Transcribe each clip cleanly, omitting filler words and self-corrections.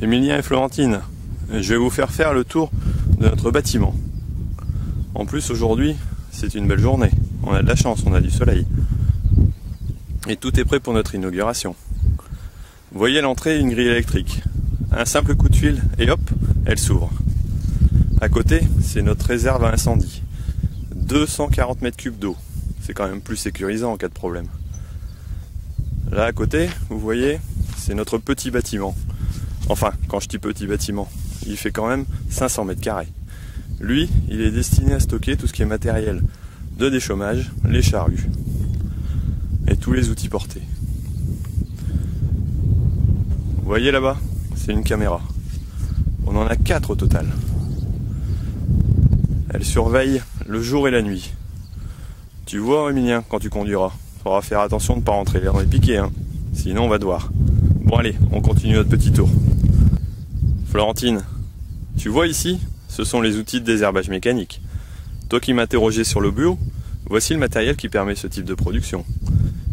Emilien et Florentine, je vais vous faire le tour de notre bâtiment. En plus aujourd'hui, c'est une belle journée. On a de la chance, on a du soleil. Et tout est prêt pour notre inauguration. Vous voyez à l'entrée une grille électrique. Un simple coup de fil et hop, elle s'ouvre. À côté, c'est notre réserve à incendie. 240 mètres cubes d'eau. C'est quand même plus sécurisant en cas de problème. Là à côté, vous voyez, c'est notre petit bâtiment. Enfin, quand je dis petit bâtiment, il fait quand même 500 mètres carrés. Lui, il est destiné à stocker tout ce qui est matériel de déchômage, les charrues et tous les outils portés. Vous voyez là-bas, c'est une caméra. On en a 4 au total. Elle surveille le jour et la nuit. Tu vois, Emilien, quand tu conduiras, faudra faire attention de ne pas rentrer dans les piquets, hein. Sinon on va devoir. Bon allez, on continue notre petit tour. Florentine, tu vois ici, ce sont les outils de désherbage mécanique. Toi qui m'interrogeais sur le bio, voici le matériel qui permet ce type de production.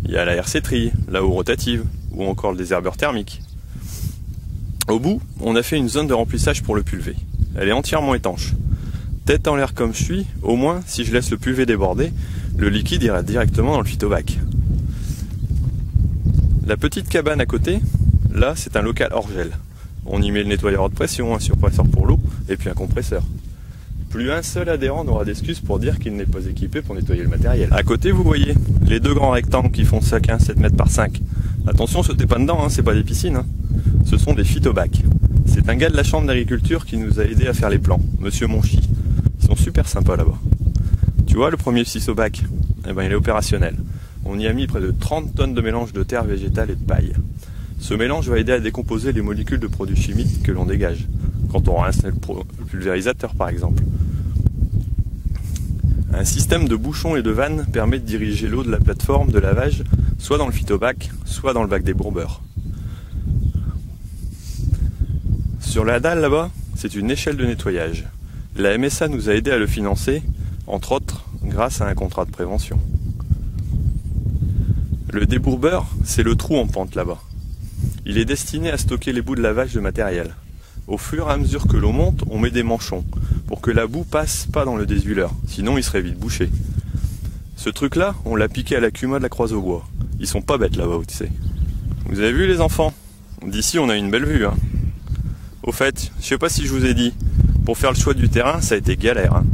Il y a la RC-trille, la haie rotative, ou encore le désherbeur thermique. Au bout, on a fait une zone de remplissage pour le pulvé. Elle est entièrement étanche. Tête en l'air comme je suis, au moins, si je laisse le pulvé déborder, le liquide ira directement dans le phytobac. La petite cabane à côté, là, c'est un local hors gel. On y met le nettoyeur de pression, un surpresseur pour l'eau, et puis un compresseur. Plus un seul adhérent n'aura d'excuses pour dire qu'il n'est pas équipé pour nettoyer le matériel. À côté, vous voyez, les deux grands rectangles qui font chacun 7 mètres par 5. Attention, sautez pas dedans, hein, c'est pas des piscines. Hein. Ce sont des phytobacs. C'est un gars de la chambre d'agriculture qui nous a aidé à faire les plans, Monsieur Monchy. Ils sont super sympas là-bas. Tu vois, le premier phytobac, eh ben, il est opérationnel. On y a mis près de 30 tonnes de mélange de terre végétale et de paille. Ce mélange va aider à décomposer les molécules de produits chimiques que l'on dégage, quand on rince le pulvérisateur par exemple. Un système de bouchons et de vannes permet de diriger l'eau de la plateforme de lavage soit dans le phytobac, soit dans le bac débourbeur. Sur la dalle là-bas, c'est une échelle de nettoyage. La MSA nous a aidé à le financer, entre autres grâce à un contrat de prévention. Le débourbeur, c'est le trou en pente là-bas. Il est destiné à stocker les bouts de lavage de matériel. Au fur et à mesure que l'eau monte, on met des manchons pour que la boue passe pas dans le désuileur, sinon il serait vite bouché. Ce truc-là, on l'a piqué à la CUMA de la Croix-aux-Bois. Ils sont pas bêtes là-bas, tu sais. Vous avez vu les enfants? D'ici, on a une belle vue. Hein. Au fait, je sais pas si je vous ai dit, pour faire le choix du terrain, ça a été galère. Hein.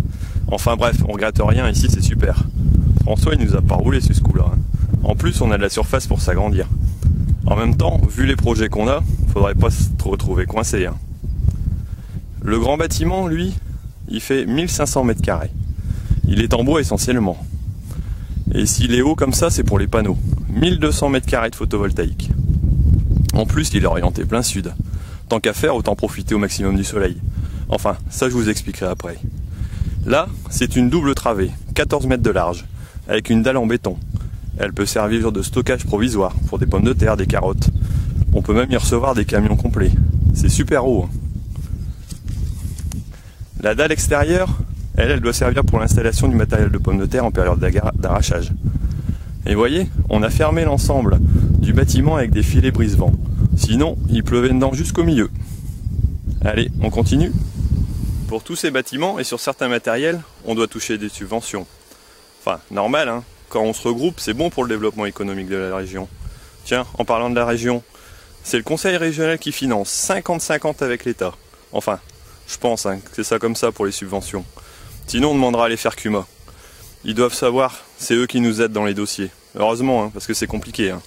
Enfin bref, on regrette rien, ici c'est super. François, il nous a pas roulé sur ce coup-là. Hein. En plus, on a de la surface pour s'agrandir. En même temps, vu les projets qu'on a, faudrait pas se retrouver coincé. Hein. Le grand bâtiment, lui, il fait 1500 mètres carrés. Il est en bois essentiellement. Et s'il est haut comme ça, c'est pour les panneaux. 1200 mètres carrés de photovoltaïque. En plus, il est orienté plein sud. Tant qu'à faire, autant profiter au maximum du soleil. Enfin, ça je vous expliquerai après. Là, c'est une double travée, 14 mètres de large, avec une dalle en béton. Elle peut servir de stockage provisoire pour des pommes de terre, des carottes. On peut même y recevoir des camions complets. C'est super haut. Hein. La dalle extérieure, elle doit servir pour l'installation du matériel de pommes de terre en période d'arrachage. Et voyez, on a fermé l'ensemble du bâtiment avec des filets brise-vent. Sinon, il pleuvait dedans jusqu'au milieu. Allez, on continue. Pour tous ces bâtiments et sur certains matériels, on doit toucher des subventions. Enfin, normal, hein. Quand on se regroupe, c'est bon pour le développement économique de la région. Tiens, en parlant de la région, c'est le conseil régional qui finance 50-50 avec l'État. Enfin, je pense hein, que c'est ça comme ça pour les subventions. Sinon, on demandera à les faire CUMA. Ils doivent savoir, c'est eux qui nous aident dans les dossiers. Heureusement, hein, parce que c'est compliqué. Hein.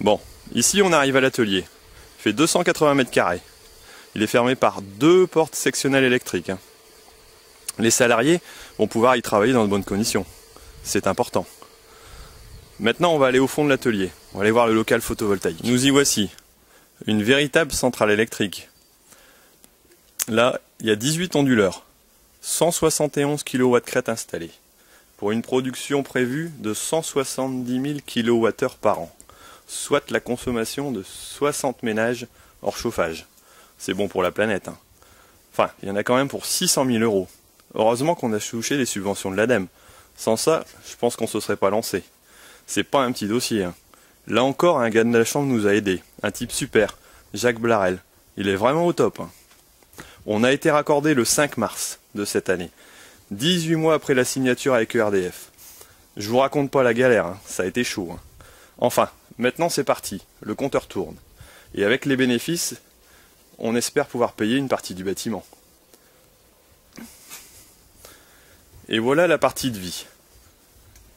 Bon, ici on arrive à l'atelier. Il fait 280 mètres carrés. Il est fermé par 2 portes sectionnelles électriques. Hein. Les salariés vont pouvoir y travailler dans de bonnes conditions. C'est important. Maintenant, on va aller au fond de l'atelier. On va aller voir le local photovoltaïque. Nous y voici. Une véritable centrale électrique. Là, il y a 18 onduleurs. 171 kW crête installés. Pour une production prévue de 170 000 kWh par an. Soit la consommation de 60 ménages hors chauffage. C'est bon pour la planète. Hein. Enfin, il y en a quand même pour 600 000 €. Heureusement qu'on a touché les subventions de l'ADEME. Sans ça, je pense qu'on ne se serait pas lancé. C'est pas un petit dossier. Hein. Là encore, un gars de la chambre nous a aidés. Un type super, Jacques Blarel. il est vraiment au top. On a été raccordé le 5 mars de cette année, 18 mois après la signature avec ERDF. Je vous raconte pas la galère, ça a été chaud. Enfin, maintenant c'est parti, le compteur tourne. Et avec les bénéfices, on espère pouvoir payer une partie du bâtiment. Et voilà la partie de vie.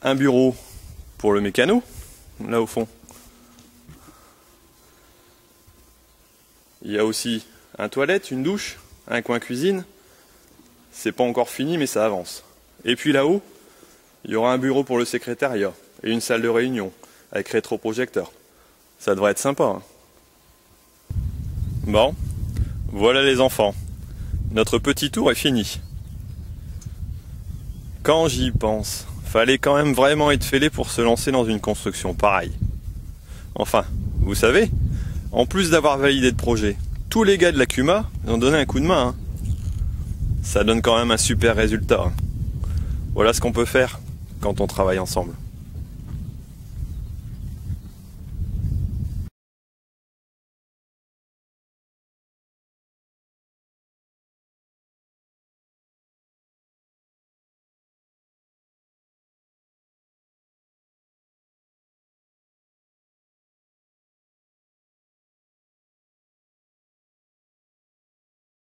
Un bureau pour le mécano, là au fond. Il y a aussi un toilette, une douche, un coin cuisine. C'est pas encore fini mais ça avance. Et puis là-haut, il y aura un bureau pour le secrétariat et une salle de réunion avec rétroprojecteur. Ça devrait être sympa. Bon, voilà les enfants. Notre petit tour est fini. Quand j'y pense, fallait quand même vraiment être fêlé pour se lancer dans une construction pareille. Enfin, vous savez, en plus d'avoir validé le projet, tous les gars de la CUMA ont donné un coup de main. Ça donne quand même un super résultat. Voilà ce qu'on peut faire quand on travaille ensemble.